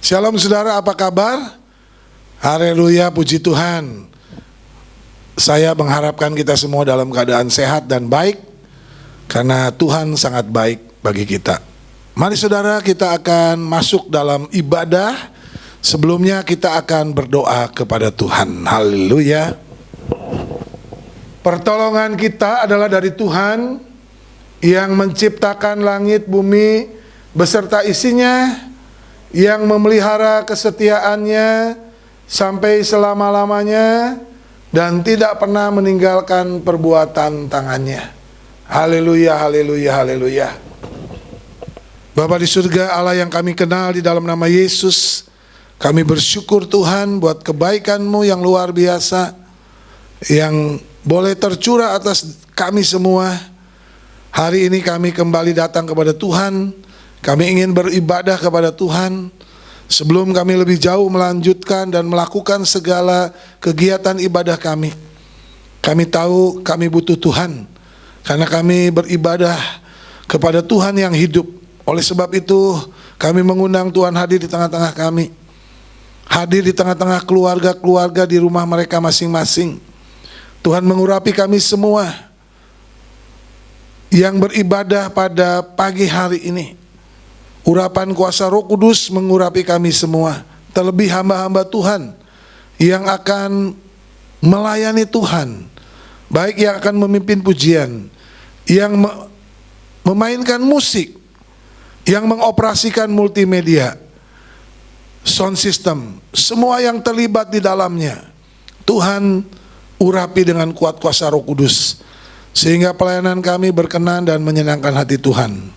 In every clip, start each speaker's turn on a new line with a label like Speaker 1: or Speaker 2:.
Speaker 1: Shalom saudara, apa kabar? Haleluya, puji Tuhan. Saya mengharapkan kita semua dalam keadaan sehat dan baik, karena Tuhan sangat baik bagi kita. Mari saudara, kita akan masuk dalam ibadah. Sebelumnya kita akan berdoa kepada Tuhan. Haleluya. Pertolongan kita adalah dari Tuhan yang menciptakan langit, bumi beserta isinya, yang memelihara kesetiaannya sampai selama-lamanya dan tidak pernah meninggalkan perbuatan tangannya. Haleluya, haleluya, haleluya. Bapa di surga, Allah yang kami kenal di dalam nama Yesus, kami bersyukur Tuhan buat kebaikan-Mu yang luar biasa, yang boleh tercurah atas kami semua. Hari ini kami kembali datang kepada Tuhan. Kami ingin beribadah kepada Tuhan. Sebelum kami lebih jauh melanjutkan dan melakukan segala kegiatan ibadah kami tahu kami butuh Tuhan, karena kami beribadah kepada Tuhan yang hidup. Oleh sebab itu kami mengundang Tuhan hadir di tengah-tengah kami, hadir di tengah-tengah keluarga-keluarga di rumah mereka masing-masing. Tuhan mengurapi kami semua yang beribadah pada pagi hari ini. Urapan kuasa Roh Kudus mengurapi kami semua. Terlebih hamba-hamba Tuhan yang akan melayani Tuhan, baik yang akan memimpin pujian, yang memainkan musik, yang mengoperasikan multimedia, sound system, semua yang terlibat di dalamnya. Tuhan urapi dengan kuat kuasa Roh Kudus, sehingga pelayanan kami berkenan dan menyenangkan hati Tuhan.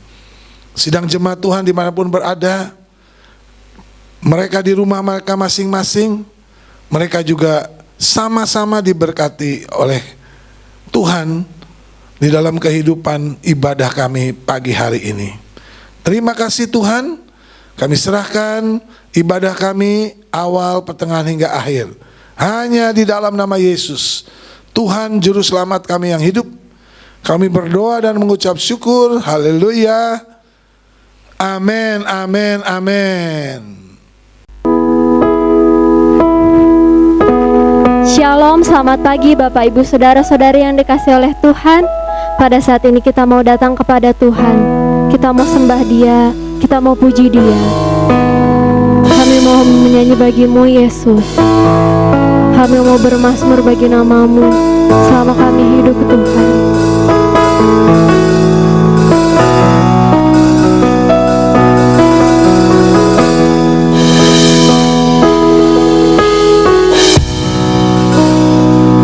Speaker 1: Sidang jemaat Tuhan dimanapun berada, mereka di rumah mereka masing-masing, mereka juga sama-sama diberkati oleh Tuhan di dalam kehidupan ibadah kami pagi hari ini. Terima kasih Tuhan, kami serahkan ibadah kami awal, pertengahan hingga akhir hanya di dalam nama Yesus, Tuhan Juru Selamat kami yang hidup. Kami berdoa dan mengucap syukur. Haleluya. Amin, amin, amin.
Speaker 2: Shalom, selamat pagi Bapak Ibu Saudara-saudari yang dikasihi oleh Tuhan. Pada saat ini kita mau datang kepada Tuhan, kita mau sembah Dia, kita mau puji Dia. Kami mau menyanyi bagi-Mu Yesus. Kami mau bermazmur bagi nama-Mu selama kami hidup Tuhan.
Speaker 3: Kau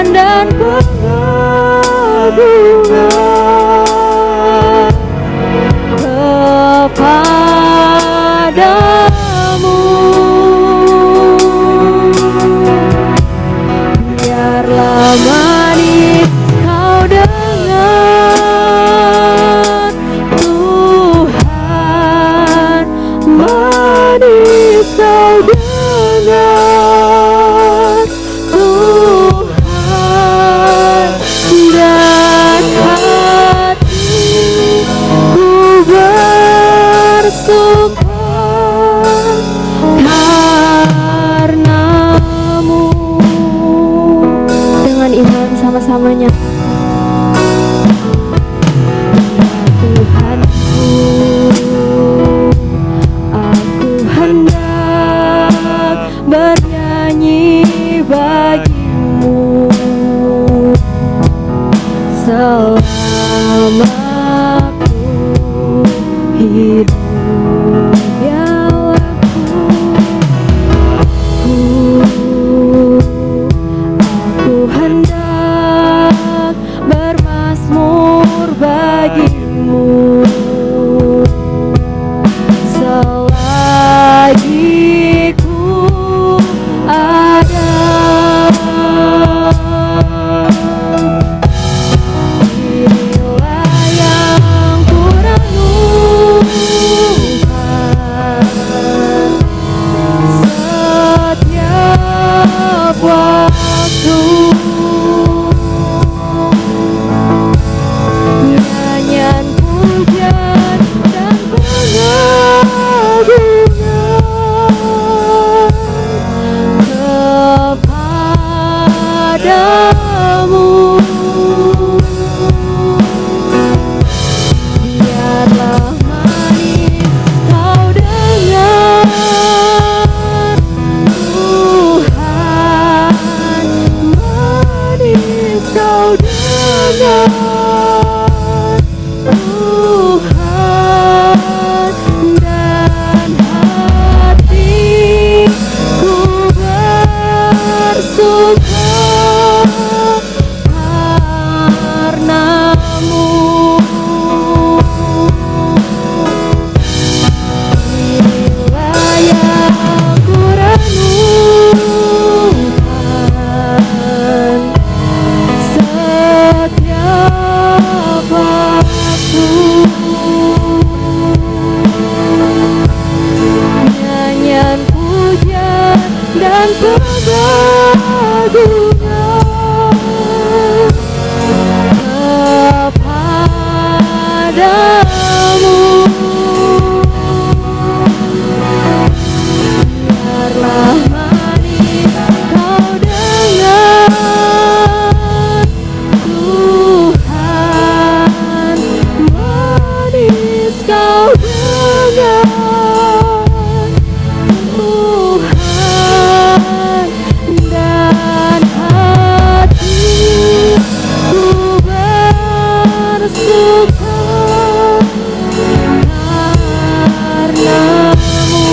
Speaker 3: dengar Tuhan.
Speaker 2: waktu. Nyanyian pujian dan pengagungan kepadamu. Biarlah manis kau dengar, Tuhan, manis kau dengar, Tuhan, dan hatiku bersuka karenamu. Inilah yang ku renungkan setiap waktu. Nyanyian pujian dan pengagungan kepadamu. Biarlah manis kau dengar, Tuhan, manis kau dengar, Tuhan, dan hatiku bersuka karenamu.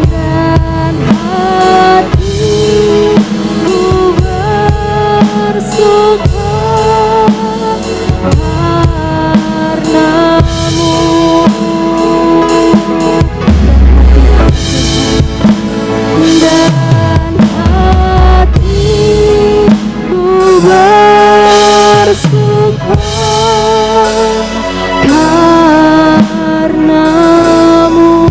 Speaker 2: Dan hatiku bersuka karenamu. Dan hatiku bersuka karenamu.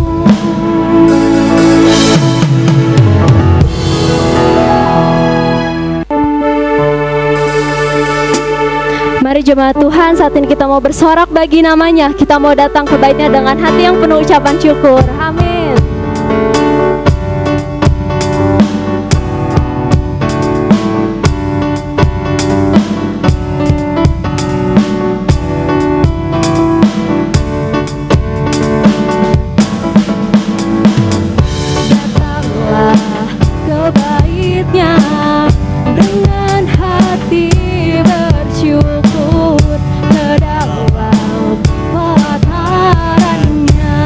Speaker 2: Mari jemaat Tuhan, saat ini kita mau bersorak bagi namanya. Kita mau datang ke bait-Nya dengan hati yang penuh ucapan syukur. Amin. Datanglah ke bait-Nya dengan hati bersyukur, ke dalam pelataran-Nya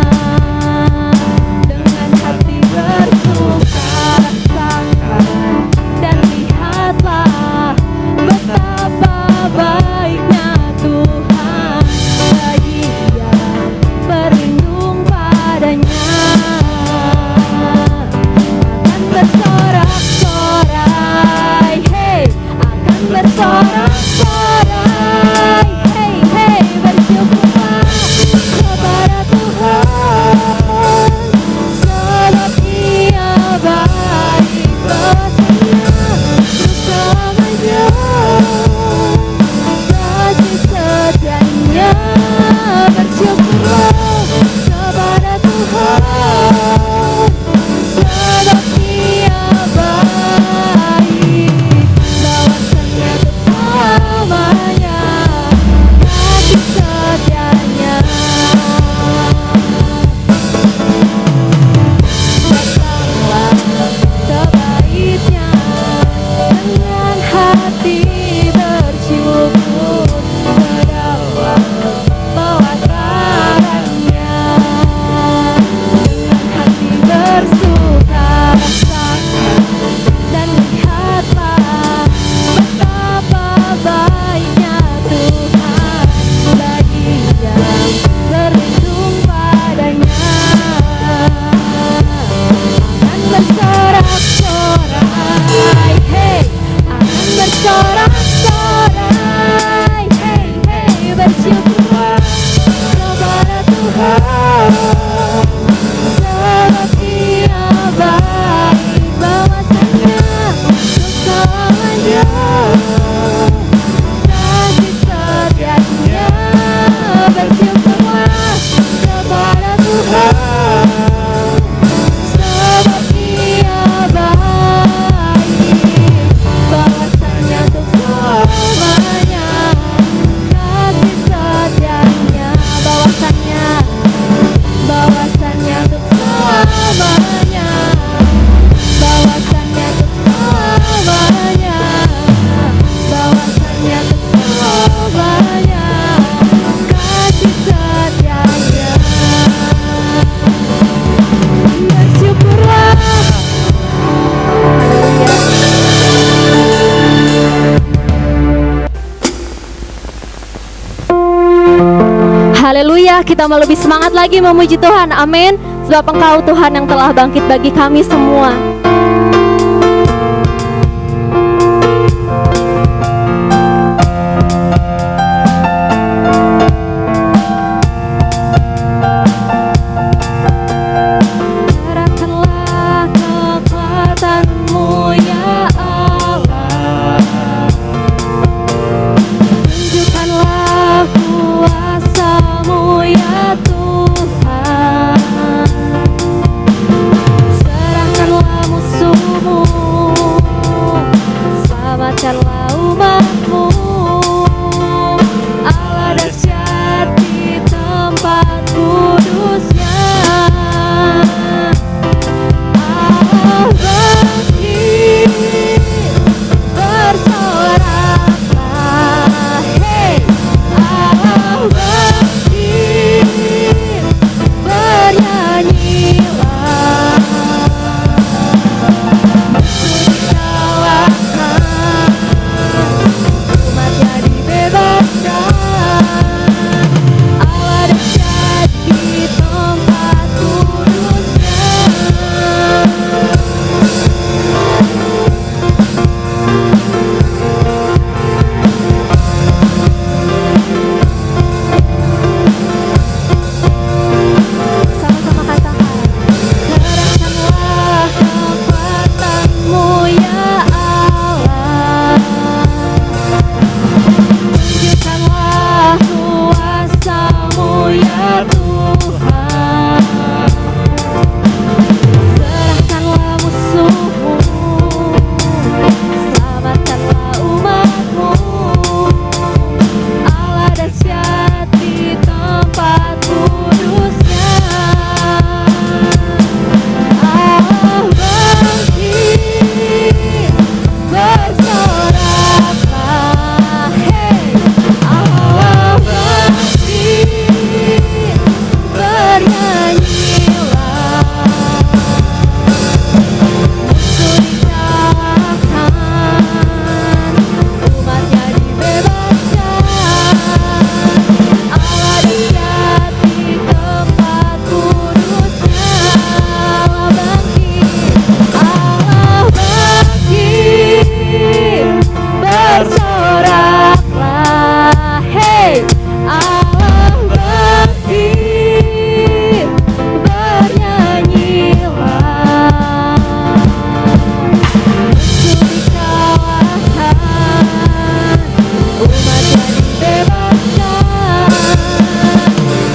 Speaker 2: kita mau lebih semangat lagi memuji Tuhan. Amin. Sebab Engkau Tuhan yang telah bangkit bagi kami semua. Serahkanlah kekuatan-Mu ya Allah. Tunjukkanlah kuasa-Mu ya Tuhan. Serahkanlah musuh-Mu, selamatkanlah umat-Mu. Allah dahsyat di tempat kudus-Nya. Allah bangkit, bersoraklah, hei. Allah bangkit, bernyanyilah. Dikalahkan, umatnya dibebaskan. Allah dahsyat di tempat kudus-Nya. Sama-sama katakan, kerahkanlah kekuatan-Mu ya Allah. Tunjukkanlah kuasa-Mu ya Tuhan. Serahkanlah musuh-Mu, selamatkanlah umat-Mu. Allah dahsyat di tempat kudus-Nya. Allah bangkit, bersoraklah, hei. Allah bangkit, bernyanyilah. Musuh dikalahkan, umatnya dibebaskan. Allah dahsyat di tempat kudus-Nya. Allah bangkit, bersoraklah, hei. Allah bangkit, bernyanyilah. Musuh dikalahkan, umatnya dibebaskan.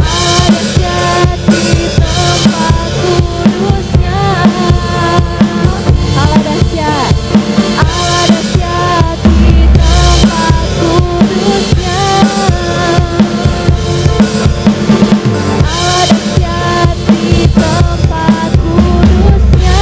Speaker 2: Allah dahsyat di tempat kudus-Nya. Allah dahsyat, Allah dahsyat di tempat kudus-Nya. Allah dahsyat di tempat kudus-Nya.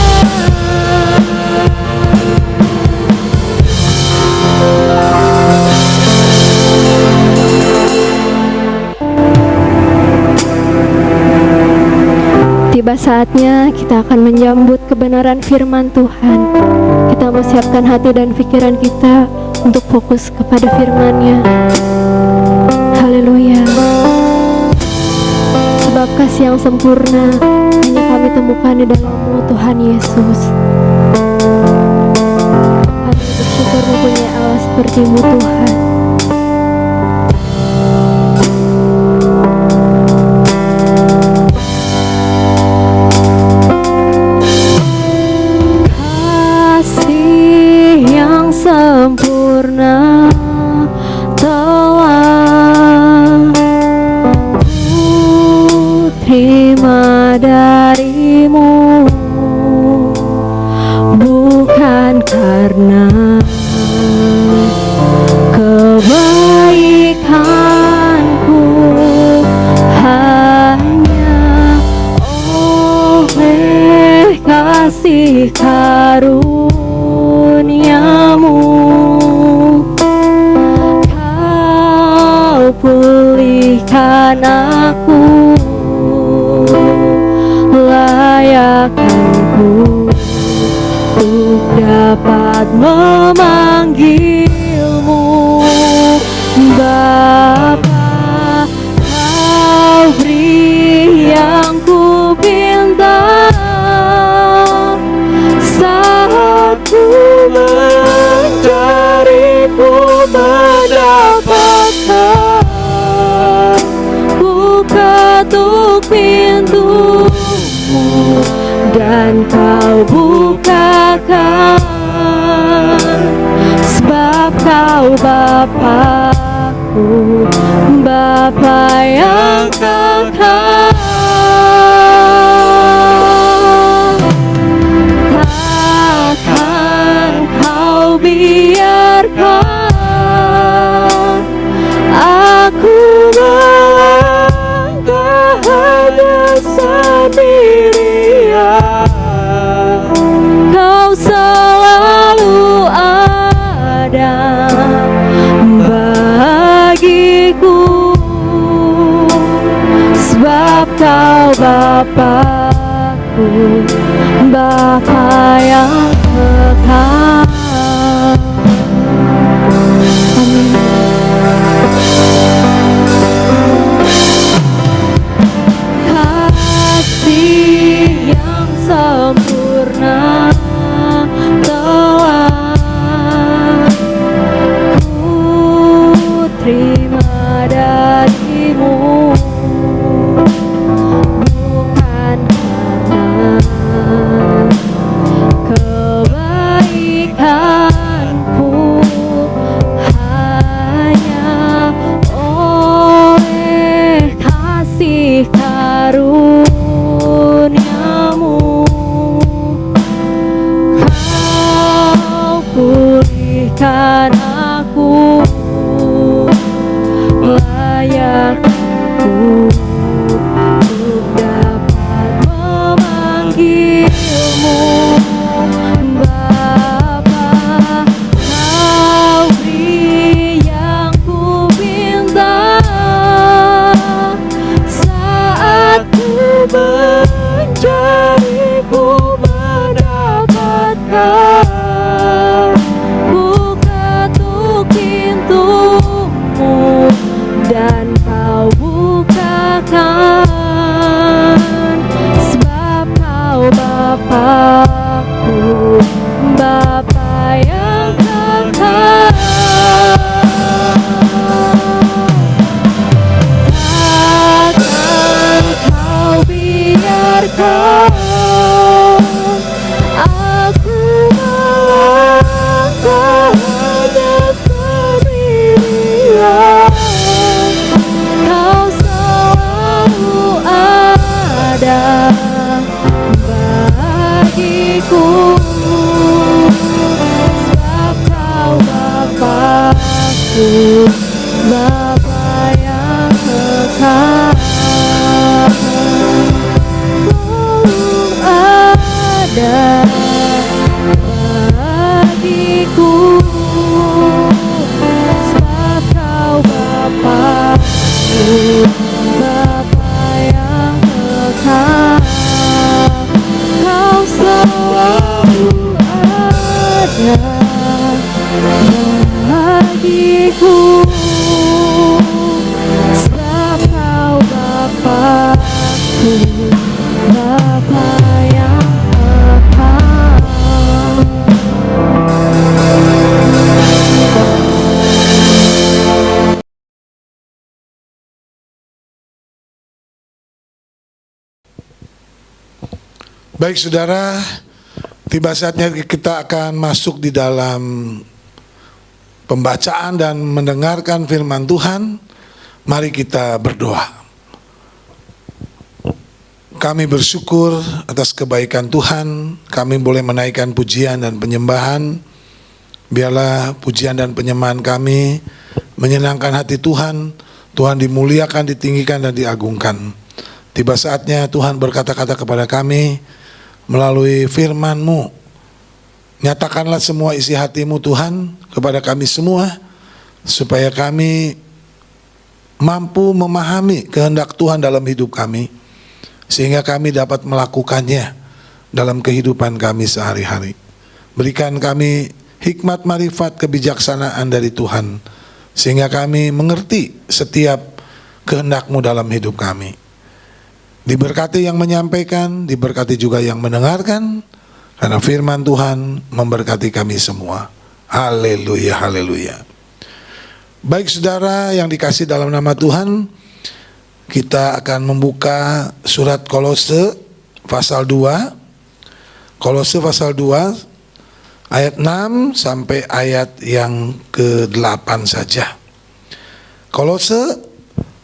Speaker 2: Tiba saatnya kita akan menyambut kebenaran firman Tuhan. Kita mau siapkan hati dan pikiran kita untuk fokus kepada firman-Nya. Haleluya. Sebab kasih yang sempurna hanya kami temukan di dalam-Mu Tuhan Yesus. Kami bersyukur mempunyai Allah seperti-Mu Tuhan. Kasih yang sempurna telah ku terima dari-Mu, bukan karena kebaikanku, hanya oleh kasih karunia-Mu. Kau pulihkan aku, layakkanku untuk dapat memanggil-Mu Bapa. Kau beri dan Kau bukakan, sebab Kau Bapa-Ku, Bapa yang kekal. Takkan Kau biarkan aku melangkah hanya sendirian. Kau selalu ada bagiku, sebab Kau Bapa-Ku, Bapa yang kekal. Amin. Kasih yang sempurna telah ku terima darimu, bukan karena kebaikanku, hanya oleh kasih karuniamu Kau pulihkan aku, layak aku untuk dapat memanggilmu Bapa. Kau beri yang ku minta saat ku mencari, ku mendapatkan. Ku ketuk pintumu dan Kau bukakan, sebab Kau Bapa-Ku, Bapa yang kekal. Takkan Kau biarkan aku melangkah hanya sendirian. Kau selalu ada bagiku, sebab Kau Bapa-Ku, Bapa yang kekal. Selalu ada bagiku, sebab Kau Bapa-Ku, Bapa yang kekal. Kau selalu ada bagiku, sebab Kau Bapa-Ku, Bapa yang kekal.
Speaker 1: Baik saudara, tiba saatnya kita akan masuk di dalam pembacaan dan mendengarkan firman Tuhan. Mari kita berdoa. Kami bersyukur atas kebaikan Tuhan, kami boleh menaikkan pujian dan penyembahan. Biarlah pujian dan penyembahan kami menyenangkan hati Tuhan. Tuhan dimuliakan, ditinggikan dan diagungkan. Tiba saatnya Tuhan berkata-kata kepada kami melalui firman-Mu. Nyatakanlah semua isi hati-Mu Tuhan kepada kami semua, supaya kami mampu memahami kehendak Tuhan dalam hidup kami, sehingga kami dapat melakukannya dalam kehidupan kami sehari-hari. Berikan kami hikmat, marifat, kebijaksanaan dari Tuhan, sehingga kami mengerti setiap kehendak-Mu dalam hidup kami. Diberkati yang menyampaikan, diberkati juga yang mendengarkan, karena firman Tuhan memberkati kami semua. Haleluya, haleluya. Baik saudara yang dikasih dalam nama Tuhan, kita akan membuka surat Kolose pasal 2 Kolose pasal 2 ayat 6 sampai ayat yang ke-8 saja. Kolose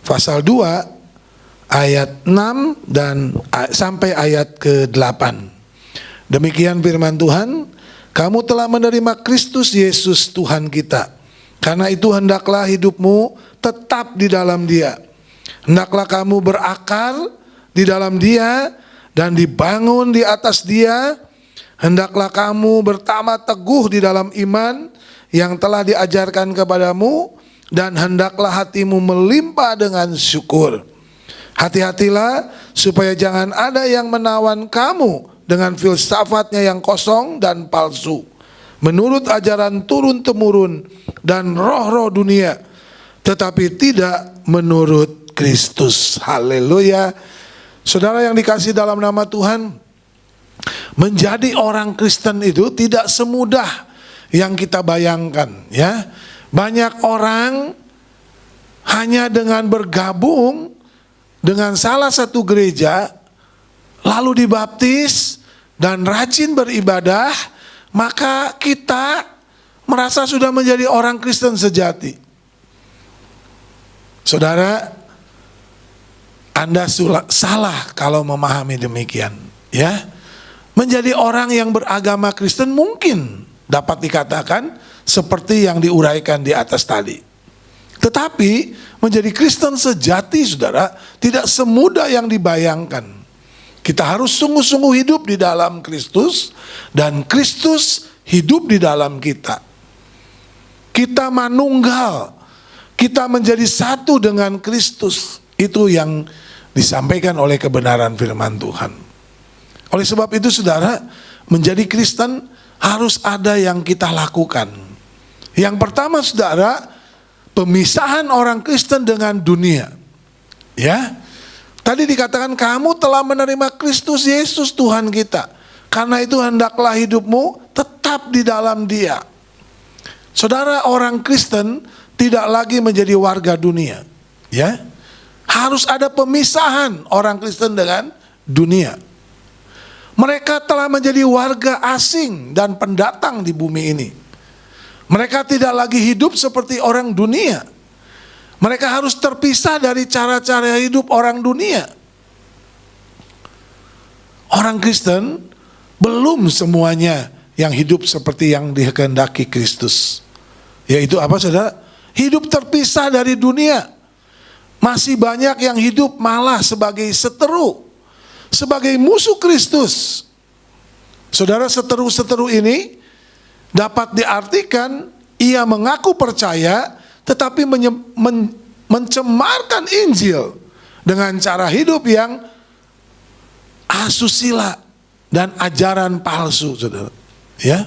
Speaker 1: pasal 2 ayat 6 dan sampai ayat ke-8. Demikian firman Tuhan, kamu telah menerima Kristus Yesus Tuhan kita. Karena itu hendaklah hidupmu tetap di dalam Dia. Hendaklah kamu berakar di dalam Dia dan dibangun di atas Dia. Hendaklah kamu bertambah teguh di dalam iman yang telah diajarkan kepadamu, dan hendaklah hatimu melimpah dengan syukur. Hati-hatilah supaya jangan ada yang menawan kamu dengan filsafatnya yang kosong dan palsu, menurut ajaran turun-temurun dan roh-roh dunia, tetapi tidak menurut Kristus. Haleluya. Saudara yang dikasihi dalam nama Tuhan, menjadi orang Kristen itu tidak semudah yang kita bayangkan, ya. Banyak orang hanya dengan bergabung dengan salah satu gereja, lalu dibaptis dan rajin beribadah, maka kita merasa sudah menjadi orang Kristen sejati. Saudara, Anda salah kalau memahami demikian, ya. Menjadi orang yang beragama Kristen mungkin dapat dikatakan seperti yang diuraikan di atas tadi. Tetapi menjadi Kristen sejati, saudara, tidak semudah yang dibayangkan. Kita harus sungguh-sungguh hidup di dalam Kristus, dan Kristus hidup di dalam kita. Kita manunggal, kita menjadi satu dengan Kristus. Itu yang disampaikan oleh kebenaran firman Tuhan. Oleh sebab itu, saudara, menjadi Kristen harus ada yang kita lakukan. Yang pertama, saudara, pemisahan orang Kristen dengan dunia. Ya. Tadi dikatakan kamu telah menerima Kristus Yesus Tuhan kita. Karena itu hendaklah hidupmu tetap di dalam Dia. Saudara, orang Kristen tidak lagi menjadi warga dunia, ya. Harus ada pemisahan orang Kristen dengan dunia. Mereka telah menjadi warga asing dan pendatang di bumi ini. Mereka tidak lagi hidup seperti orang dunia. Mereka harus terpisah dari cara-cara hidup orang dunia. Orang Kristen belum semuanya yang hidup seperti yang dikehendaki Kristus. Yaitu apa, saudara? Hidup terpisah dari dunia. Masih banyak yang hidup malah sebagai seteru, sebagai musuh Kristus. Saudara, seteru-seteru ini dapat diartikan ia mengaku percaya tetapi mencemarkan Injil dengan cara hidup yang asusila dan ajaran palsu, saudara. Ya,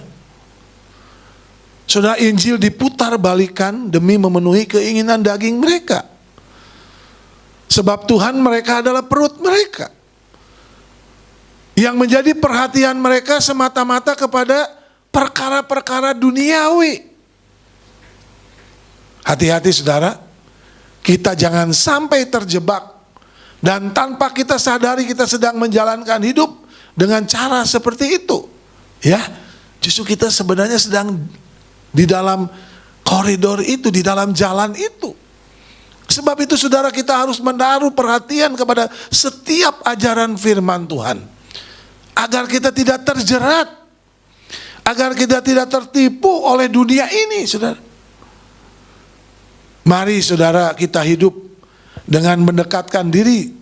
Speaker 1: saudara, Injil diputar balikan demi memenuhi keinginan daging mereka. Sebab Tuhan mereka adalah perut mereka. Yang menjadi perhatian mereka semata-mata kepada perkara-perkara duniawi. Hati-hati, saudara, kita jangan sampai terjebak dan tanpa kita sadari kita sedang menjalankan hidup dengan cara seperti itu. Ya, justru kita sebenarnya sedang di dalam koridor itu, di dalam jalan itu. Sebab itu, saudara, kita harus menaruh perhatian kepada setiap ajaran firman Tuhan, agar kita tidak terjerat, agar kita tidak tertipu oleh dunia ini, saudara. Mari, saudara, kita hidup dengan mendekatkan diri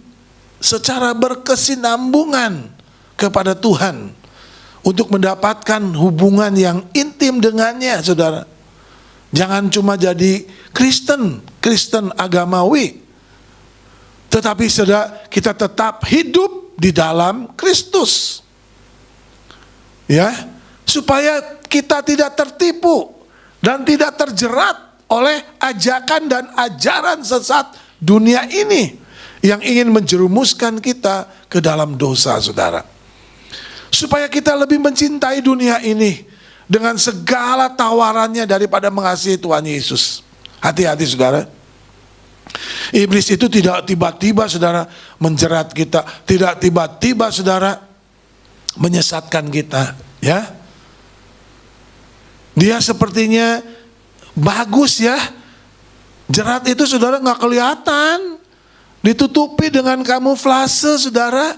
Speaker 1: secara berkesinambungan kepada Tuhan untuk mendapatkan hubungan yang intim dengannya, saudara. Jangan cuma jadi Kristen agamawi, tetapi, saudara, kita tetap hidup di dalam Kristus. Ya, supaya kita tidak tertipu dan tidak terjerat oleh ajakan dan ajaran sesat dunia ini yang ingin menjerumuskan kita ke dalam dosa, saudara. Supaya kita lebih mencintai dunia ini dengan segala tawarannya daripada mengasihi Tuhan Yesus. Hati-hati, saudara. Iblis itu tidak tiba-tiba, saudara, menjerat kita. Tidak tiba-tiba, saudara, menyesatkan kita, ya. Dia sepertinya bagus ya. Jerat itu saudara nggak kelihatan, ditutupi dengan kamuflase saudara,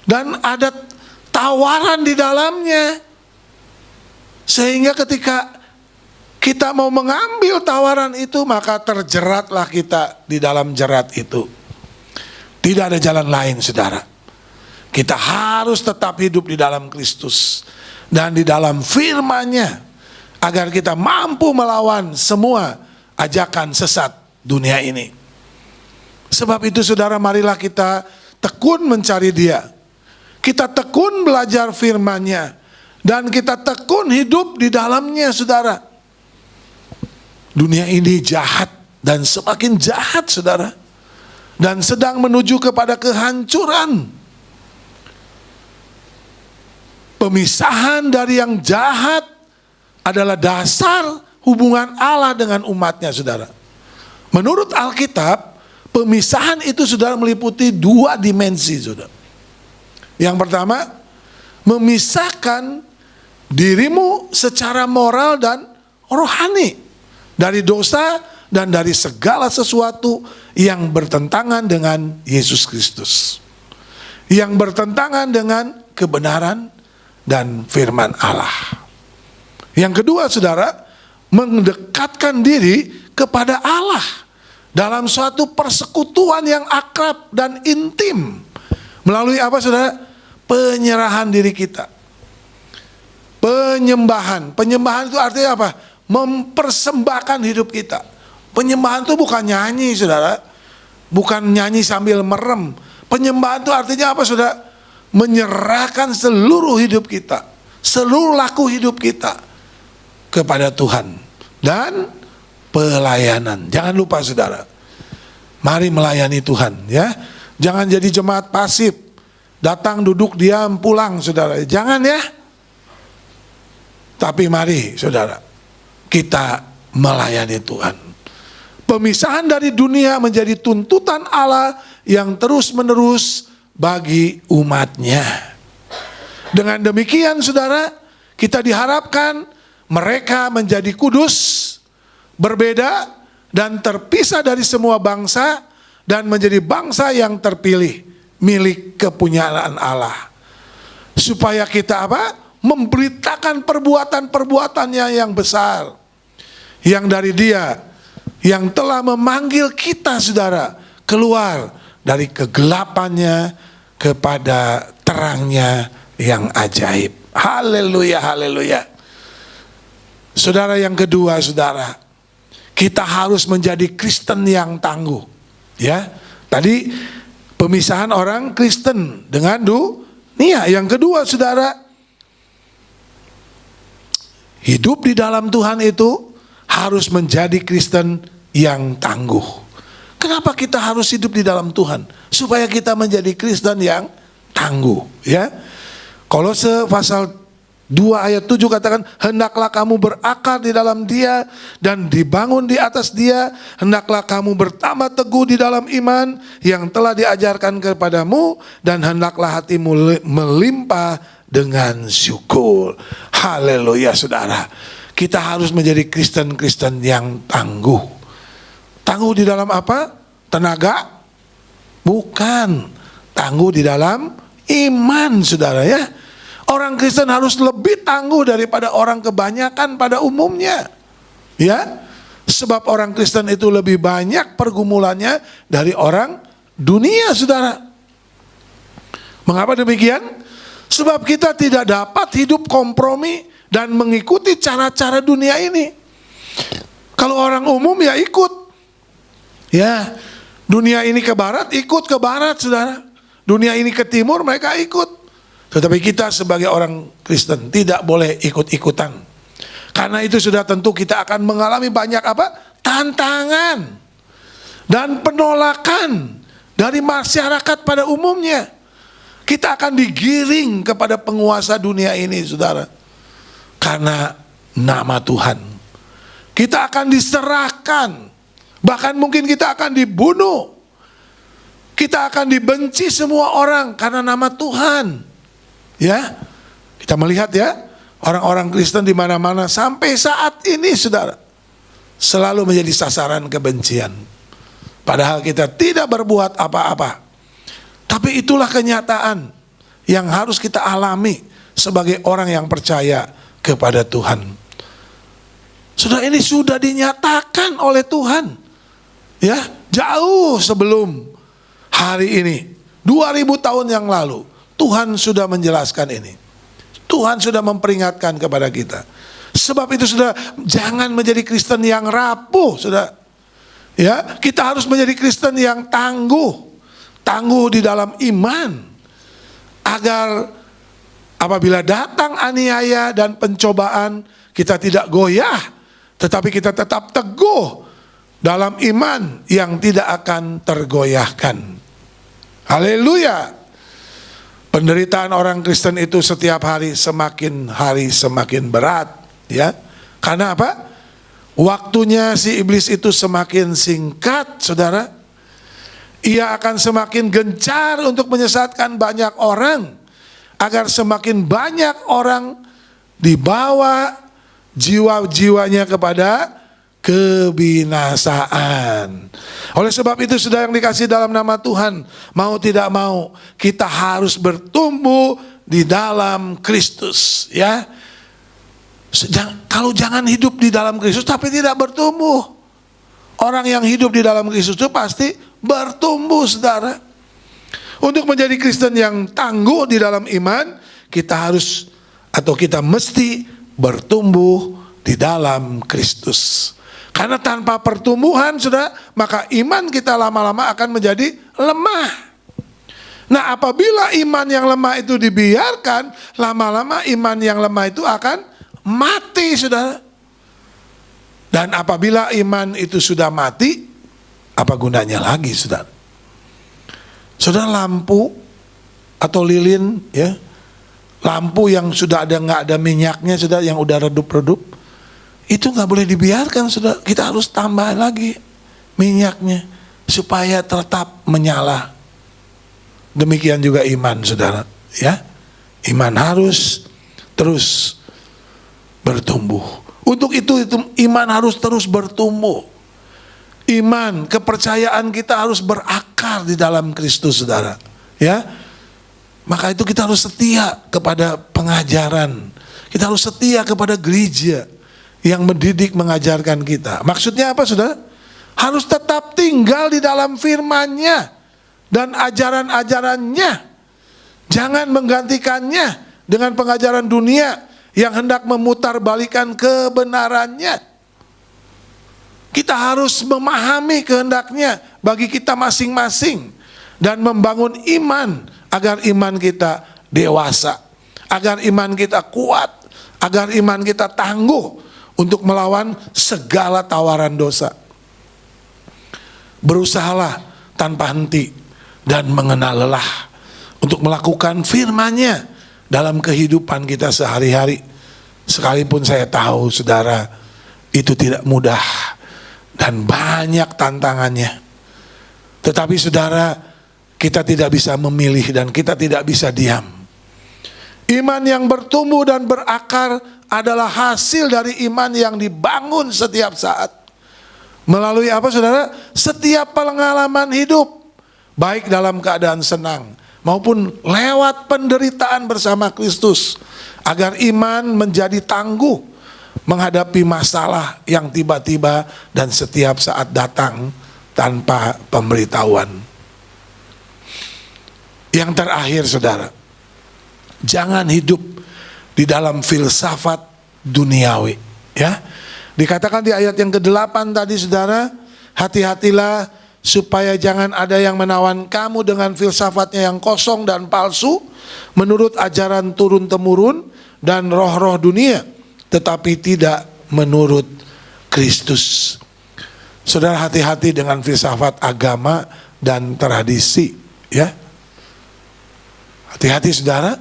Speaker 1: dan ada tawaran di dalamnya. Sehingga ketika kita mau mengambil tawaran itu, maka terjeratlah kita di dalam jerat itu. Tidak ada jalan lain saudara. Kita harus tetap hidup di dalam Kristus dan di dalam firman-Nya, agar kita mampu melawan semua ajakan sesat dunia ini. Sebab itu saudara, marilah kita tekun mencari Dia. Kita tekun belajar firman-Nya, dan kita tekun hidup di dalamnya saudara. Dunia ini jahat dan semakin jahat saudara, dan sedang menuju kepada kehancuran. Pemisahan dari yang jahat adalah dasar hubungan Allah dengan umatnya saudara. Menurut Alkitab, pemisahan itu saudara meliputi dua dimensi saudara. Yang pertama, memisahkan dirimu secara moral dan rohani dari dosa dan dari segala sesuatu yang bertentangan dengan Yesus Kristus, yang bertentangan dengan kebenaran dan firman Allah. Yang kedua saudara, mendekatkan diri kepada Allah dalam suatu persekutuan yang akrab dan intim. Melalui apa saudara? Penyerahan diri kita. Penyembahan. Penyembahan itu artinya apa? Mempersembahkan hidup kita. Penyembahan itu bukan nyanyi saudara, bukan nyanyi sambil merem. Penyembahan itu artinya apa saudara? Menyerahkan seluruh hidup kita, seluruh laku hidup kita kepada Tuhan. Dan pelayanan, jangan lupa saudara, mari melayani Tuhan ya. Jangan jadi jemaat pasif, datang duduk diam pulang saudara, jangan ya. Tapi mari saudara, kita melayani Tuhan. Pemisahan dari dunia menjadi tuntutan Allah yang terus-menerus bagi umatnya. Dengan demikian saudara, kita diharapkan mereka menjadi kudus, berbeda dan terpisah dari semua bangsa, dan menjadi bangsa yang terpilih, milik kepunyaan Allah. Supaya kita apa? Memberitakan perbuatan-perbuatannya yang besar, yang dari Dia yang telah memanggil kita saudara keluar dari kegelapannya kepada terangnya yang ajaib. Haleluya, haleluya. Saudara, yang kedua saudara, kita harus menjadi Kristen yang tangguh. Ya, tadi pemisahan orang Kristen dengan dunia. Yang kedua saudara, hidup di dalam Tuhan itu harus menjadi Kristen yang tangguh. Kenapa kita harus hidup di dalam Tuhan? Supaya kita menjadi Kristen yang tangguh, ya. Kolose pasal 2 ayat 7 katakan, hendaklah kamu berakar di dalam Dia dan dibangun di atas Dia. Hendaklah kamu bertambah teguh di dalam iman yang telah diajarkan kepadamu, dan hendaklah hatimu melimpah dengan syukur. Haleluya saudara. Kita harus menjadi Kristen-Kristen yang tangguh. Tangguh di dalam apa? Tenaga? Bukan. Tangguh di dalam iman saudara ya. Orang Kristen harus lebih tangguh daripada orang kebanyakan pada umumnya. Ya. Sebab orang Kristen itu lebih banyak pergumulannya dari orang dunia saudara. Mengapa demikian? Sebab kita tidak dapat hidup kompromi dan mengikuti cara-cara dunia ini. Kalau orang umum ya ikut. Ya, dunia ini ke barat, ikut ke barat saudara. Dunia ini ke timur, mereka ikut. Tetapi kita sebagai orang Kristen tidak boleh ikut-ikutan. Karena itu sudah tentu kita akan mengalami banyak apa? Tantangan dan penolakan dari masyarakat pada umumnya. Kita akan digiring kepada penguasa dunia ini saudara. Karena nama Tuhan. Kita akan diserahkan. Bahkan mungkin kita akan dibunuh. Kita akan dibenci semua orang karena nama Tuhan. Ya, kita melihat ya, orang-orang Kristen di mana-mana sampai saat ini, saudara, selalu menjadi sasaran kebencian. Padahal kita tidak berbuat apa-apa. Tapi itulah kenyataan yang harus kita alami sebagai orang yang percaya kepada Tuhan. Saudara, ini sudah dinyatakan oleh Tuhan. Ya, jauh sebelum hari ini, 2000 tahun yang lalu, Tuhan sudah menjelaskan ini. Tuhan sudah memperingatkan kepada kita. Sebab itu saudara, jangan menjadi Kristen yang rapuh, saudara. Ya, kita harus menjadi Kristen yang tangguh. Tangguh di dalam iman. Agar apabila datang aniaya dan pencobaan, kita tidak goyah, tetapi kita tetap teguh dalam iman yang tidak akan tergoyahkan. Haleluya. Penderitaan orang Kristen itu setiap hari semakin berat, ya. Karena apa? Waktunya si iblis itu semakin singkat, saudara. Ia akan semakin gencar untuk menyesatkan banyak orang, agar semakin banyak orang dibawa jiwa-jiwanya kepada kebinasaan. Oleh sebab itu, saudara yang dikasihi dalam nama Tuhan, mau tidak mau kita harus bertumbuh di dalam Kristus, ya. Kalau jangan hidup di dalam Kristus tapi tidak bertumbuh. Orang yang hidup di dalam Kristus itu pasti bertumbuh, saudara. Untuk menjadi Kristen yang tangguh di dalam iman, kita harus atau kita mesti bertumbuh di dalam Kristus. Karena tanpa pertumbuhan, saudara, maka iman kita lama-lama akan menjadi lemah. Nah, apabila iman yang lemah itu dibiarkan, lama-lama iman yang lemah itu akan mati, saudara. Dan apabila iman itu sudah mati, apa gunanya lagi, saudara? Saudara, lampu atau lilin, ya, lampu yang sudah nggak ada minyaknya, saudara, yang udah redup-redup, itu nggak boleh dibiarkan, saudara. Kita harus tambah lagi minyaknya supaya tetap menyala. Demikian juga iman, saudara, ya. Iman harus terus bertumbuh. Untuk itu iman harus terus bertumbuh. Iman, kepercayaan kita harus berakar di dalam Kristus, saudara, ya. Maka itu kita harus setia kepada pengajaran. Kita harus setia kepada gereja yang mendidik, mengajarkan kita. Maksudnya apa, saudara? Harus tetap tinggal di dalam firman-Nya dan ajaran-ajarannya. Jangan menggantikannya dengan pengajaran dunia yang hendak memutarbalikan kebenarannya. Kita harus memahami kehendaknya bagi kita masing-masing dan membangun iman agar iman kita dewasa, agar iman kita kuat, agar iman kita tangguh untuk melawan segala tawaran dosa. Berusahalah tanpa henti dan mengenal lelah untuk melakukan firman-Nya dalam kehidupan kita sehari-hari. Sekalipun saya tahu, saudara, itu tidak mudah dan banyak tantangannya. Tetapi, saudara, kita tidak bisa memilih dan kita tidak bisa diam. Iman yang bertumbuh dan berakar adalah hasil dari iman yang dibangun setiap saat. Melalui apa, saudara? Setiap pengalaman hidup, baik dalam keadaan senang maupun lewat penderitaan bersama Kristus, agar iman menjadi tangguh menghadapi masalah yang tiba-tiba dan setiap saat datang tanpa pemberitahuan. Yang terakhir, saudara, jangan hidup di dalam filsafat duniawi, ya. Dikatakan di ayat yang ke-8 tadi, saudara, hati-hatilah supaya jangan ada yang menawan kamu dengan filsafatnya yang kosong dan palsu, menurut ajaran turun-temurun dan roh-roh dunia, tetapi tidak menurut Kristus. Saudara, hati-hati dengan filsafat agama dan tradisi, ya. Hati-hati, saudara.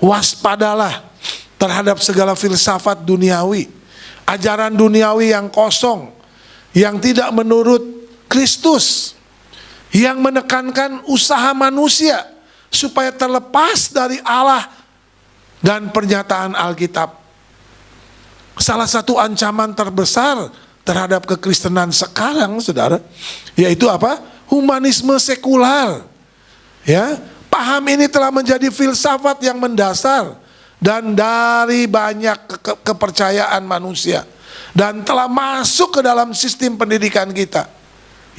Speaker 1: Waspadalah terhadap segala filsafat duniawi, ajaran duniawi yang kosong, yang tidak menurut Kristus, yang menekankan usaha manusia supaya terlepas dari Allah dan pernyataan Alkitab. Salah satu ancaman terbesar terhadap kekristenan sekarang, saudara, yaitu apa? Humanisme sekular. Ya, paham ini telah menjadi filsafat yang mendasar dan dari banyak kepercayaan manusia, dan telah masuk ke dalam sistem pendidikan kita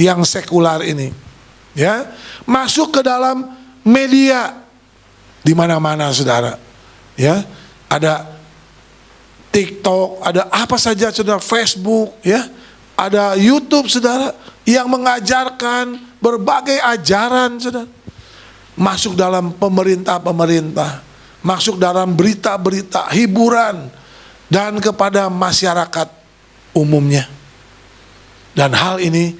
Speaker 1: yang sekular ini. Ya, masuk ke dalam media di mana-mana, saudara. Ya, ada TikTok, ada apa saja, saudara, Facebook, ya, ada YouTube, saudara, yang mengajarkan berbagai ajaran, saudara. Masuk dalam pemerintah, masuk dalam berita-berita, hiburan, dan kepada masyarakat umumnya. Dan hal ini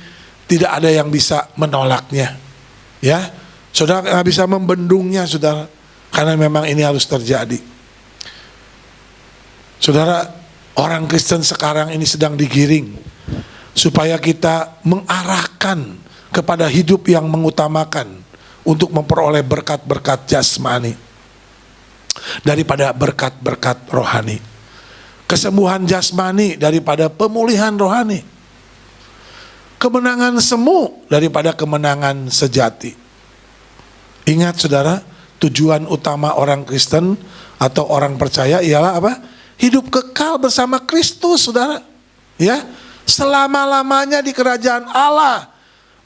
Speaker 1: tidak ada yang bisa menolaknya. Ya, saudara nggak bisa membendungnya, saudara, karena memang ini harus terjadi. Saudara, orang Kristen sekarang ini sedang digiring supaya kita mengarahkan kepada hidup yang mengutamakan untuk memperoleh berkat-berkat jasmani daripada berkat-berkat rohani. Kesembuhan jasmani daripada pemulihan rohani. Kemenangan semu daripada kemenangan sejati. Ingat, saudara, tujuan utama orang Kristen atau orang percaya ialah apa? Hidup kekal bersama Kristus, saudara. Ya, selama-lamanya di kerajaan Allah.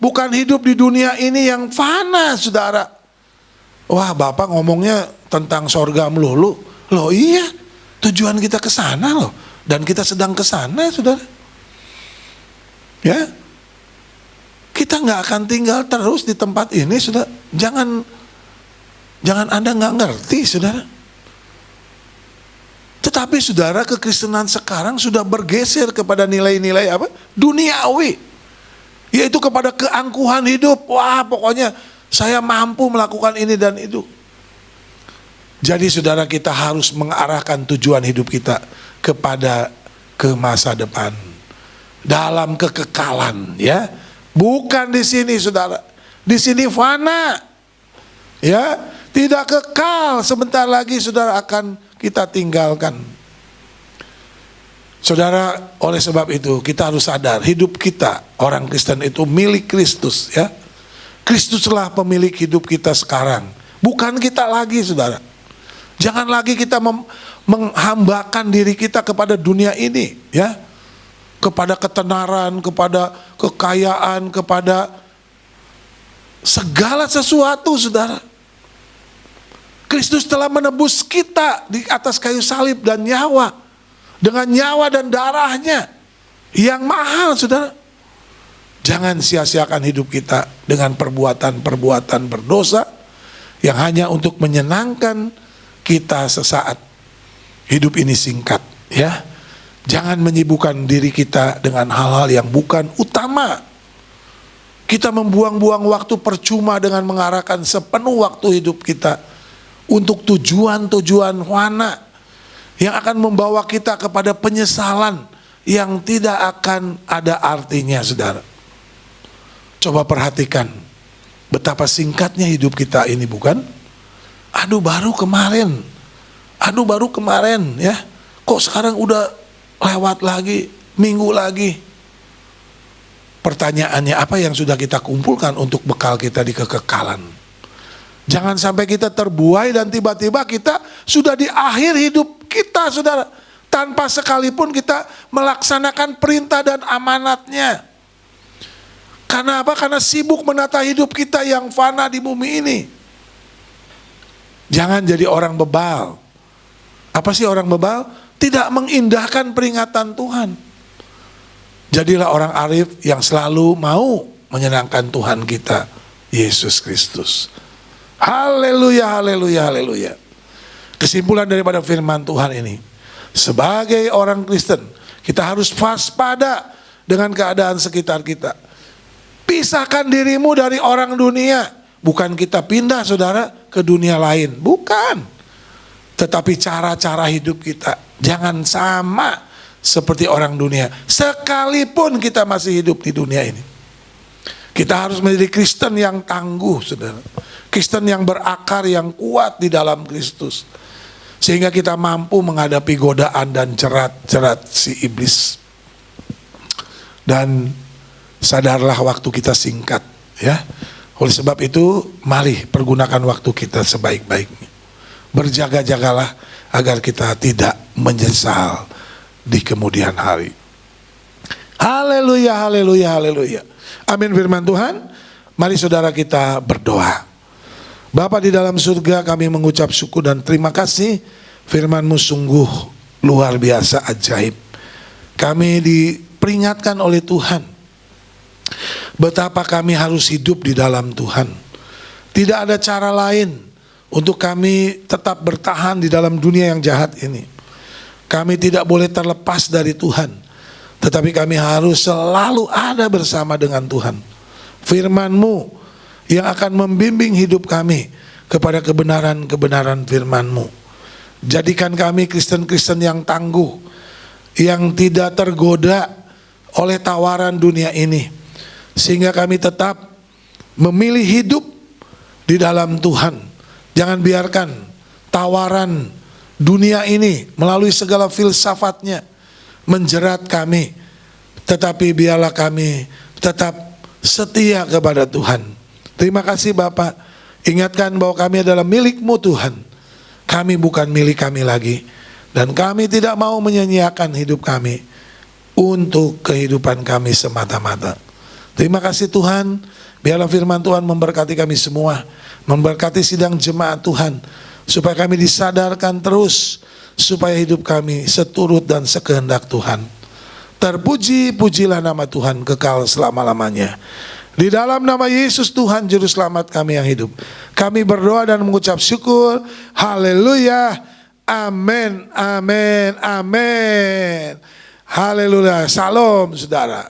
Speaker 1: Bukan hidup di dunia ini yang fana, saudara. Wah, Bapak ngomongnya tentang sorga melulu. Loh iya, tujuan kita ke sana loh. Dan kita sedang ke sana, saudara. Ya, kita nggak akan tinggal terus di tempat ini, saudara. Jangan Anda nggak ngerti, saudara. Tetapi, saudara, kekristenan sekarang sudah bergeser kepada nilai-nilai apa? Duniawi. Yaitu kepada keangkuhan hidup. Wah, pokoknya saya mampu melakukan ini dan itu. Jadi, saudara, kita harus mengarahkan tujuan hidup kita kepada ke masa depan. Dalam kekekalan, ya. Bukan di sini, saudara. Di sini fana. Ya, tidak kekal. Sebentar lagi, saudara, akan kita tinggalkan. Saudara, oleh sebab itu kita harus sadar hidup kita orang Kristen itu milik Kristus, ya. Kristuslah pemilik hidup kita sekarang, bukan kita lagi, saudara. Jangan lagi kita menghambakan diri kita kepada dunia ini, ya. Kepada ketenaran, kepada kekayaan, kepada segala sesuatu, saudara. Kristus telah menebus kita di atas kayu salib dan nyawa. Dengan nyawa dan darahnya yang mahal, saudara. Jangan sia-siakan hidup kita dengan perbuatan-perbuatan berdosa yang hanya untuk menyenangkan kita sesaat. Hidup ini singkat, ya. Jangan menyibukkan diri kita dengan hal-hal yang bukan utama. Kita membuang-buang waktu percuma dengan mengarahkan sepenuh waktu hidup kita untuk tujuan-tujuan fana yang akan membawa kita kepada penyesalan yang tidak akan ada artinya, saudara. Coba perhatikan betapa singkatnya hidup kita ini, bukan? Aduh, baru kemarin, ya. Kok sekarang udah lewat lagi, minggu lagi. Pertanyaannya, apa yang sudah kita kumpulkan untuk bekal kita di kekekalan? Jangan sampai kita terbuai dan tiba-tiba kita sudah di akhir hidup kita, saudara, tanpa sekalipun kita melaksanakan perintah dan amanatnya. Karena apa? Karena sibuk menata hidup kita yang fana di bumi ini. Jangan jadi orang bebal. Apa sih orang bebal? Tidak mengindahkan peringatan Tuhan. Jadilah orang arif yang selalu mau menyenangkan Tuhan kita, Yesus Kristus. Haleluya, haleluya, haleluya. Kesimpulan daripada firman Tuhan ini, sebagai orang Kristen, kita harus waspada dengan keadaan sekitar kita. Pisahkan dirimu dari orang dunia. Bukan kita pindah, saudara, ke dunia lain. Bukan. Tetapi cara-cara hidup kita jangan sama seperti orang dunia. Sekalipun kita masih hidup di dunia ini. Kita harus menjadi Kristen yang tangguh, saudara. Kristen yang berakar, yang kuat di dalam Kristus. sehingga kita mampu menghadapi godaan dan jerat-jerat si iblis. Dan sadarlah waktu kita singkat, ya. Oleh sebab itu, mari pergunakan waktu kita sebaik-baiknya. Berjaga-jagalah agar kita tidak menyesal di kemudian hari. Haleluya, haleluya, haleluya. Amin firman Tuhan. Mari saudara kita berdoa. Bapa di dalam surga, kami mengucap syukur dan terima kasih. Firman-Mu sungguh luar biasa ajaib. Kami diperingatkan oleh Tuhan betapa kami harus hidup di dalam Tuhan. Tidak ada cara lain untuk kami tetap bertahan di dalam dunia yang jahat ini. Kami tidak boleh terlepas dari Tuhan, tetapi kami harus selalu ada bersama dengan Tuhan. Firman-Mu yang akan membimbing hidup kami kepada kebenaran-kebenaran Firman-Mu. Jadikan kami Kristen-Kristen yang tangguh, yang tidak tergoda oleh tawaran dunia ini, sehingga kami tetap memilih hidup di dalam Tuhan. Jangan biarkan tawaran dunia ini melalui segala filsafatnya menjerat kami, tetapi biarlah kami tetap setia kepada Tuhan. Terima kasih Bapak. Ingatkan bahwa kami adalah milik-Mu Tuhan. Kami bukan milik kami lagi, dan kami tidak mau menyia-nyiakan hidup kami untuk kehidupan kami semata-mata. Terima kasih Tuhan. Biarlah firman Tuhan memberkati kami semua, memberkati sidang jemaat Tuhan, supaya kami disadarkan terus, supaya hidup kami seturut dan sekehendak Tuhan. Terpuji-pujilah nama Tuhan kekal selama-lamanya. Di dalam nama Yesus Tuhan Juru Selamat kami yang hidup, kami berdoa dan mengucap syukur. Haleluya. Amin, amin, amin. Haleluya. Salam saudara.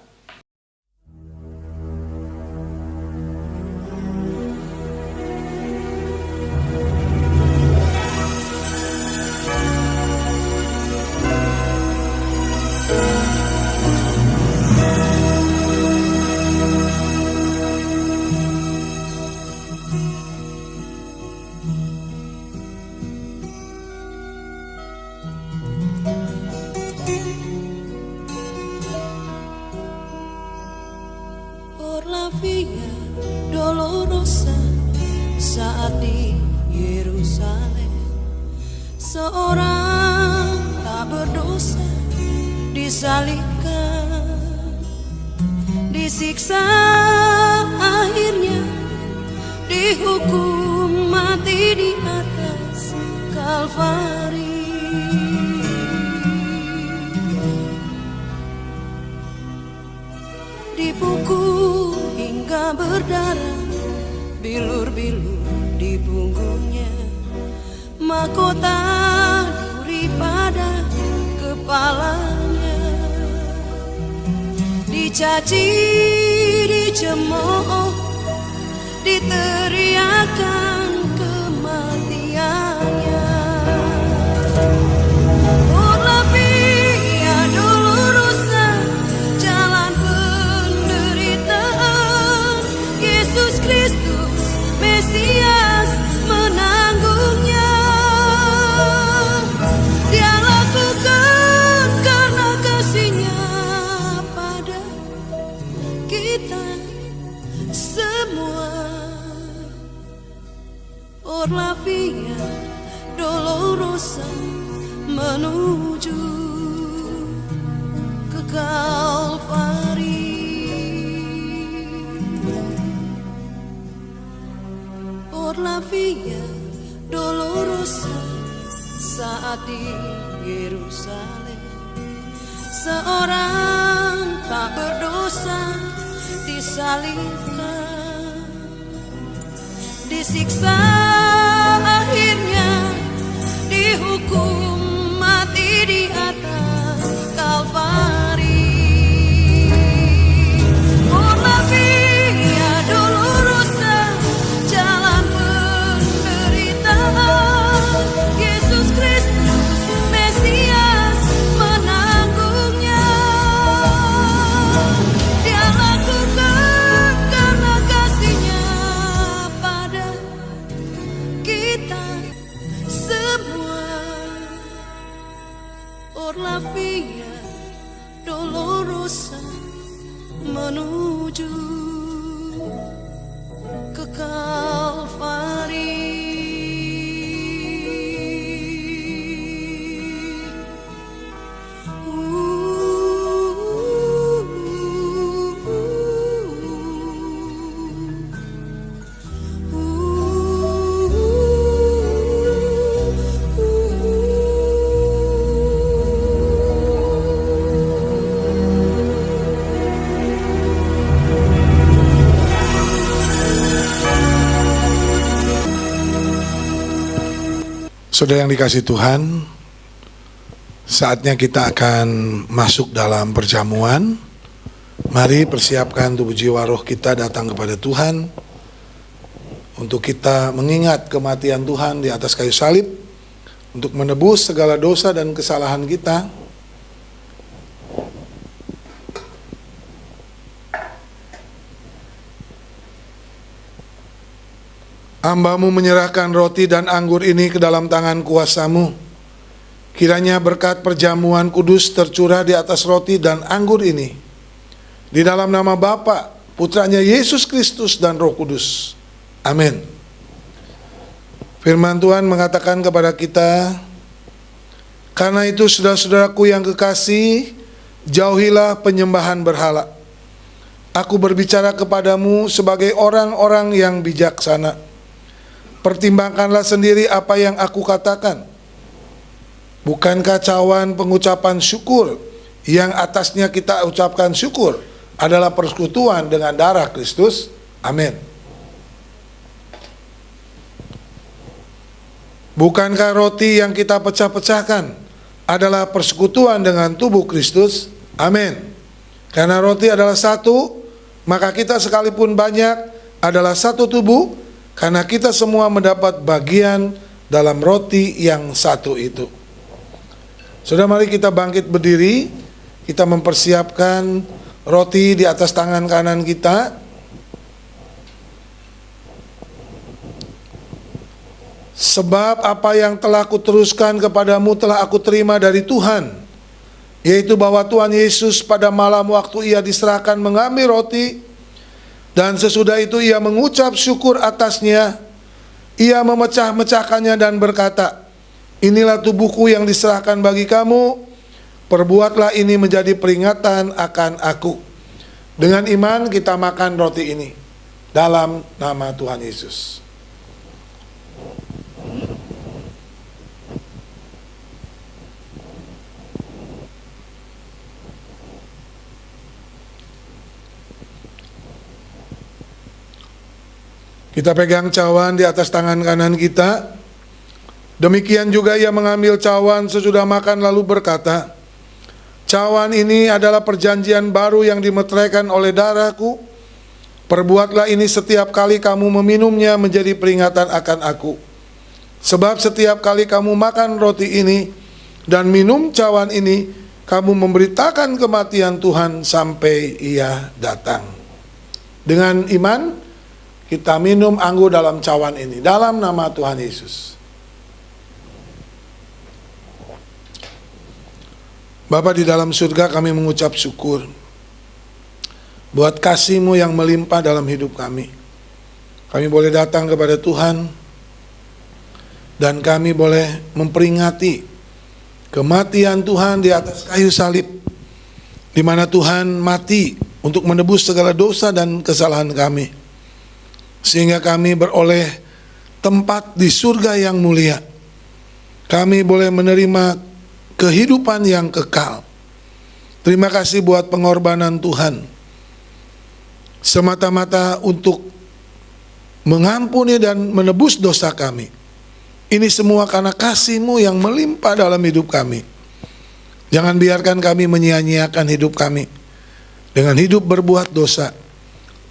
Speaker 3: Por la vía dolorosa saat di Yerusalem, seorang tak berdosa disalibkan, disiksa, akhirnya dihukum mati di atas Kalvari. Dipukul hingga berdarah, bilur-bilur di punggungnya, mahkota duri pada kepalanya. Dicaci, dicemooh, diteriakan kematiannya. Por la vía dolorosa, jalan penderitaan, Yesus Kristus Mesias menanggungnya. Dia lakukan karena kasih-Nya pada kita semua. Por la vía dolorosa menuju ke Kalvari. Por la vía dolorosa saat di Yerusalem, seorang tak berdosa disalibkan, disiksa, akhirnya dihukum mati di atas Kalvari. Por la vía dolorosa, jalan penderitaan, Yesus Kristus Mesias menanggungnya. Dia lakukan karena kasih-Nya pada kita semua. por la vía dolorosa menuju ke Kalvari.
Speaker 1: Saudara yang dikasih Tuhan, saatnya kita akan masuk dalam perjamuan. Mari persiapkan tubuh jiwa roh kita datang kepada Tuhan untuk kita mengingat kematian Tuhan di atas kayu salib untuk menebus segala dosa dan kesalahan kita. Hamba-Mu menyerahkan roti dan anggur ini ke dalam tangan kuasa-Mu. Kiranya berkat perjamuan kudus tercurah di atas roti dan anggur ini. Di dalam nama Bapa, Putranya Yesus Kristus dan Roh Kudus. Amin. Firman Tuhan mengatakan kepada kita, karena itu saudara-saudaraku yang kekasih, jauhilah penyembahan berhala. Aku berbicara kepadamu sebagai orang-orang yang bijaksana. Pertimbangkanlah sendiri apa yang aku katakan. Bukankah cawan pengucapan syukur yang atasnya kita ucapkan syukur adalah persekutuan dengan darah Kristus? Amin. Bukankah roti yang kita pecah-pecahkan adalah persekutuan dengan tubuh Kristus? Amin. Karena roti adalah satu, maka kita sekalipun banyak adalah satu tubuh, karena kita semua mendapat bagian dalam roti yang satu itu. Saudara, mari kita bangkit berdiri. Kita mempersiapkan roti di atas tangan kanan kita. Sebab apa yang telah kuteruskan kepadamu telah aku terima dari Tuhan, yaitu bahwa Tuhan Yesus pada malam waktu ia diserahkan mengambil roti, dan sesudah itu ia mengucap syukur atasnya, ia memecah-mecahkannya dan berkata, inilah tubuhku yang diserahkan bagi kamu, perbuatlah ini menjadi peringatan akan aku. Dengan iman kita makan roti ini dalam nama Tuhan Yesus. Kita pegang cawan di atas tangan kanan kita. Demikian juga ia mengambil cawan sesudah makan lalu berkata, cawan ini adalah perjanjian baru yang dimeteraikan oleh darahku. Perbuatlah ini setiap kali kamu meminumnya menjadi peringatan akan aku. Sebab setiap kali kamu makan roti ini dan minum cawan ini, kamu memberitakan kematian Tuhan sampai ia datang. Dengan iman kita minum anggur dalam cawan ini dalam nama Tuhan Yesus. Bapa di dalam surga, kami mengucap syukur buat kasih-Mu yang melimpah dalam hidup kami. Kami boleh datang kepada Tuhan dan kami boleh memperingati kematian Tuhan di atas kayu salib, di mana Tuhan mati untuk menebus segala dosa dan kesalahan kami, sehingga kami beroleh tempat di surga yang mulia. Kami boleh menerima kehidupan yang kekal. Terima kasih buat pengorbanan Tuhan, semata-mata untuk mengampuni dan menebus dosa kami. Ini semua karena kasih-Mu yang melimpah dalam hidup kami. Jangan biarkan kami menyia-nyiakan hidup kami dengan hidup berbuat dosa,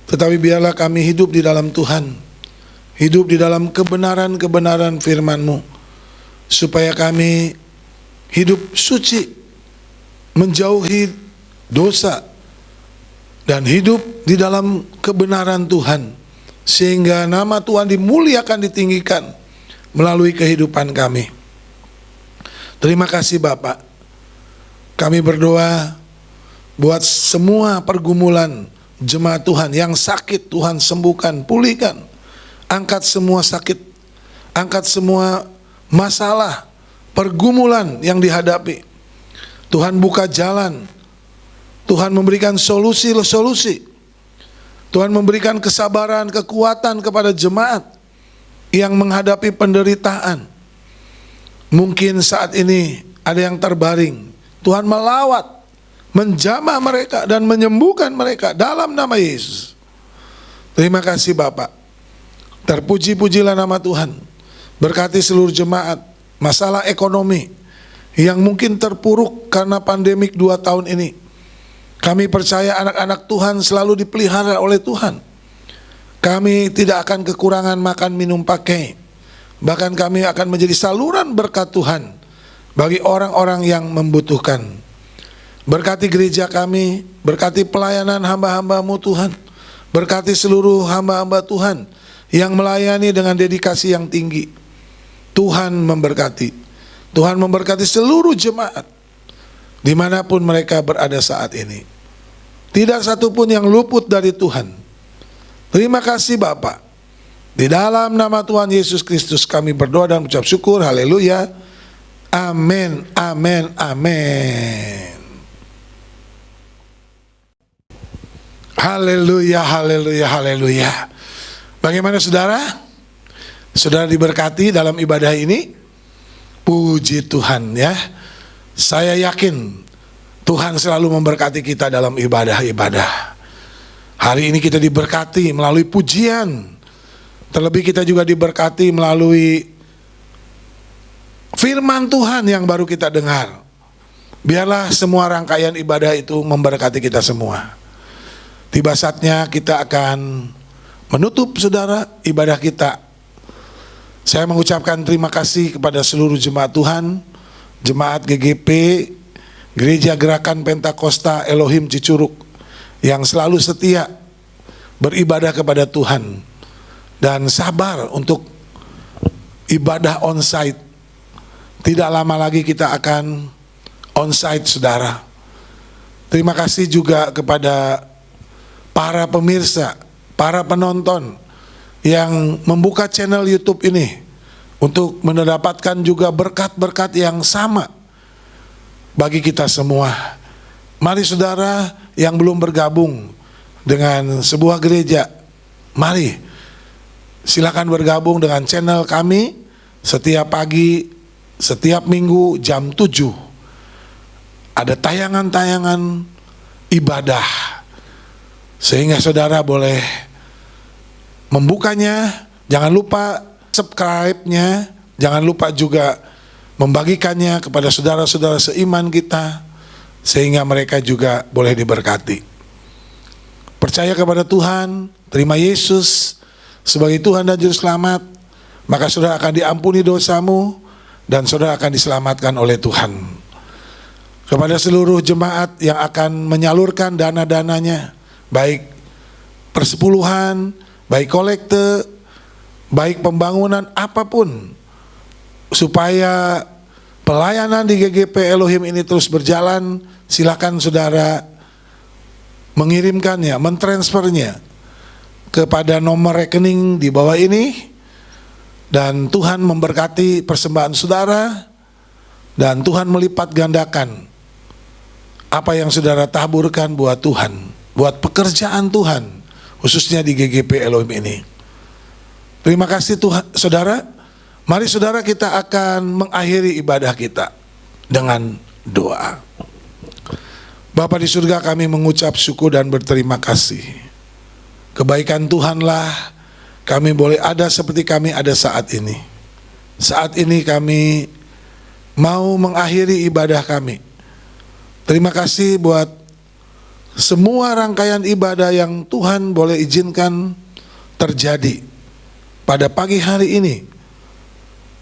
Speaker 1: tetapi biarlah kami hidup di dalam Tuhan, hidup di dalam kebenaran-kebenaran firman-Mu, supaya kami hidup suci, menjauhi dosa, dan hidup di dalam kebenaran Tuhan, sehingga nama Tuhan dimuliakan, ditinggikan melalui kehidupan kami. Terima kasih Bapak. Kami berdoa buat semua pergumulan jemaat Tuhan yang sakit, Tuhan sembuhkan, pulihkan. Angkat semua sakit, angkat semua masalah, pergumulan yang dihadapi. Tuhan buka jalan, Tuhan memberikan solusi-solusi. Tuhan memberikan kesabaran, kekuatan kepada jemaat yang menghadapi penderitaan. Mungkin saat ini ada yang terbaring. Tuhan melawat, menjamah mereka dan menyembuhkan mereka dalam nama Yesus. Terima kasih Bapak. Terpuji-pujilah nama Tuhan. Berkati seluruh jemaat. Masalah ekonomi yang mungkin terpuruk karena pandemik 2 tahun ini. Kami percaya anak-anak Tuhan selalu dipelihara oleh Tuhan. Kami tidak akan kekurangan makan, minum, pakai. Bahkan kami akan menjadi saluran berkat Tuhan bagi orang-orang yang membutuhkan. Berkati gereja kami, berkati pelayanan hamba-hamba-Mu Tuhan. Berkati seluruh hamba-hamba Tuhan yang melayani dengan dedikasi yang tinggi. Tuhan memberkati. Tuhan memberkati seluruh jemaat dimanapun mereka berada saat ini. Tidak satupun yang luput dari Tuhan. Terima kasih Bapa. Di dalam nama Tuhan Yesus Kristus kami berdoa dan mengucap syukur. Haleluya. Amin, amin, amin. Haleluya, haleluya, haleluya. Bagaimana saudara? Saudara diberkati dalam ibadah ini? Puji Tuhan ya. Saya yakin Tuhan selalu memberkati kita dalam ibadah-ibadah. Hari ini kita diberkati melalui pujian. Terlebih kita juga diberkati melalui firman Tuhan yang baru kita dengar. Biarlah semua rangkaian ibadah itu memberkati kita semua. Tiba saatnya kita akan menutup saudara ibadah kita. Saya mengucapkan terima kasih kepada seluruh jemaat Tuhan, jemaat GGP, Gereja Gerakan Pentakosta Elohim Cicurug yang selalu setia beribadah kepada Tuhan dan sabar untuk ibadah onsite. Tidak lama lagi kita akan onsite saudara. Terima kasih juga kepada para pemirsa, para penonton yang membuka channel YouTube ini untuk mendapatkan juga berkat-berkat yang sama bagi kita semua. Mari saudara yang belum bergabung dengan sebuah gereja, mari silakan bergabung dengan channel kami setiap pagi, setiap minggu jam 7. Ada tayangan-tayangan ibadah. Sehingga saudara boleh membukanya, jangan lupa subscribe-nya, jangan lupa juga membagikannya kepada saudara-saudara seiman kita, sehingga mereka juga boleh diberkati. Percaya kepada Tuhan, terima Yesus sebagai Tuhan dan Juru Selamat, maka saudara akan diampuni dosamu dan saudara akan diselamatkan oleh Tuhan. Kepada seluruh jemaat yang akan menyalurkan dana-dananya, baik persepuluhan, baik kolekte, baik pembangunan apapun, supaya pelayanan di GGP Elohim ini terus berjalan, silakan saudara mengirimkannya, mentransfernya kepada nomor rekening di bawah ini, dan Tuhan memberkati persembahan saudara, dan Tuhan melipat gandakan apa yang saudara taburkan buat Tuhan, buat pekerjaan Tuhan, khususnya di GGP Elohim ini. Terima kasih Tuhan, saudara. Mari saudara kita akan mengakhiri ibadah kita dengan doa. Bapa di surga, kami mengucap syukur dan berterima kasih. Kebaikan Tuhanlah kami boleh ada seperti kami ada saat ini. Saat ini kami mau mengakhiri ibadah kami. Terima kasih buat semua rangkaian ibadah yang Tuhan boleh izinkan terjadi pada pagi hari ini.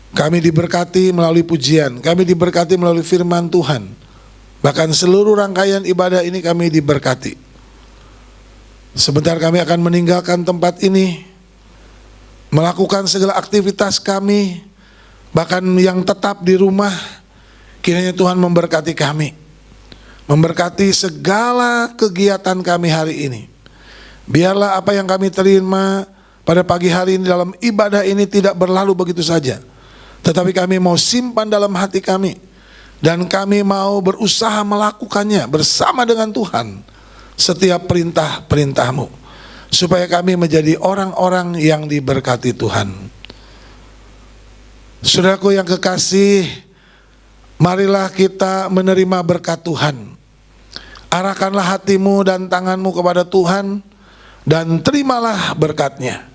Speaker 1: Kami diberkati melalui pujian, kami diberkati melalui firman Tuhan. Bahkan seluruh rangkaian ibadah ini kami diberkati. Sebentar kami akan meninggalkan tempat ini, melakukan segala aktivitas kami, bahkan yang tetap di rumah. Kiranya Tuhan memberkati kami. memberkati segala kegiatan kami hari ini. Biarlah apa yang kami terima pada pagi hari ini dalam ibadah ini tidak berlalu begitu saja, tetapi kami mau simpan dalam hati kami, dan kami mau berusaha melakukannya bersama dengan Tuhan setiap perintah-perintah-Mu, supaya kami menjadi orang-orang yang diberkati Tuhan. Saudaraku yang kekasih, marilah kita menerima berkat Tuhan. Arahkanlah hatimu dan tanganmu kepada Tuhan, dan terimalah berkat-Nya.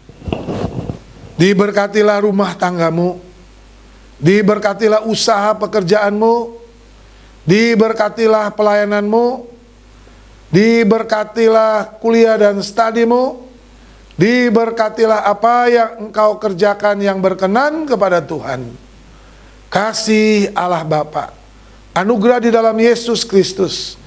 Speaker 1: Diberkatilah rumah tanggamu, diberkatilah usaha pekerjaanmu, diberkatilah pelayananmu, diberkatilah kuliah dan studimu, diberkatilah apa yang engkau kerjakan yang berkenan kepada Tuhan. Kasih Allah Bapa, anugerah di dalam Yesus Kristus,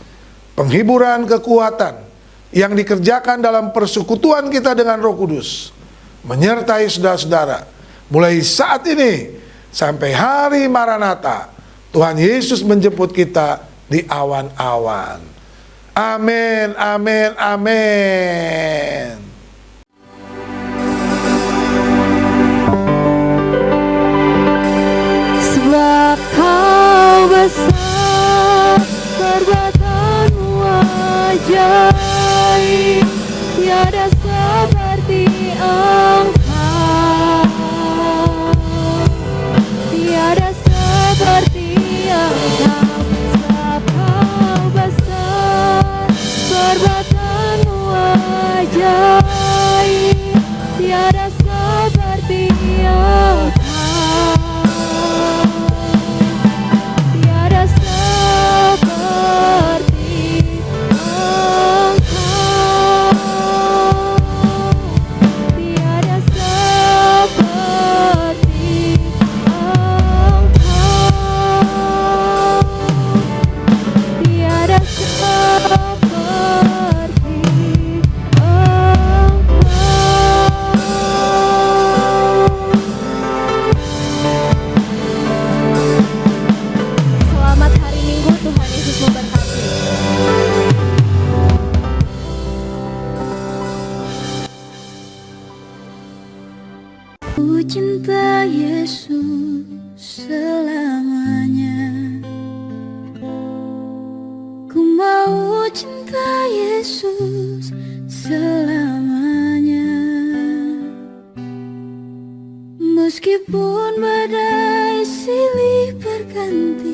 Speaker 1: penghiburan kekuatan yang dikerjakan dalam persekutuan kita dengan Roh Kudus, menyertai saudara-saudara mulai saat ini sampai hari Maranatha, Tuhan Yesus menjemput kita di awan-awan. Amin, amin, amin.
Speaker 2: Sebab Kau besar, perbuatanmu ajaib, tiada seperti Engkau, tiada seperti Engkau. Sebab Kau besar, perbuatanmu ajaib, tiada seperti Engkau, tiada seperti Engkau, tiada seperti Engkau, tiada seperti Engkau. Selamat hari Minggu, Tuhan Yesus memberkati.
Speaker 3: Ku cinta Yesus selamanya. Ku mau cinta Yesus selamanya. Meskipun badai silih berganti,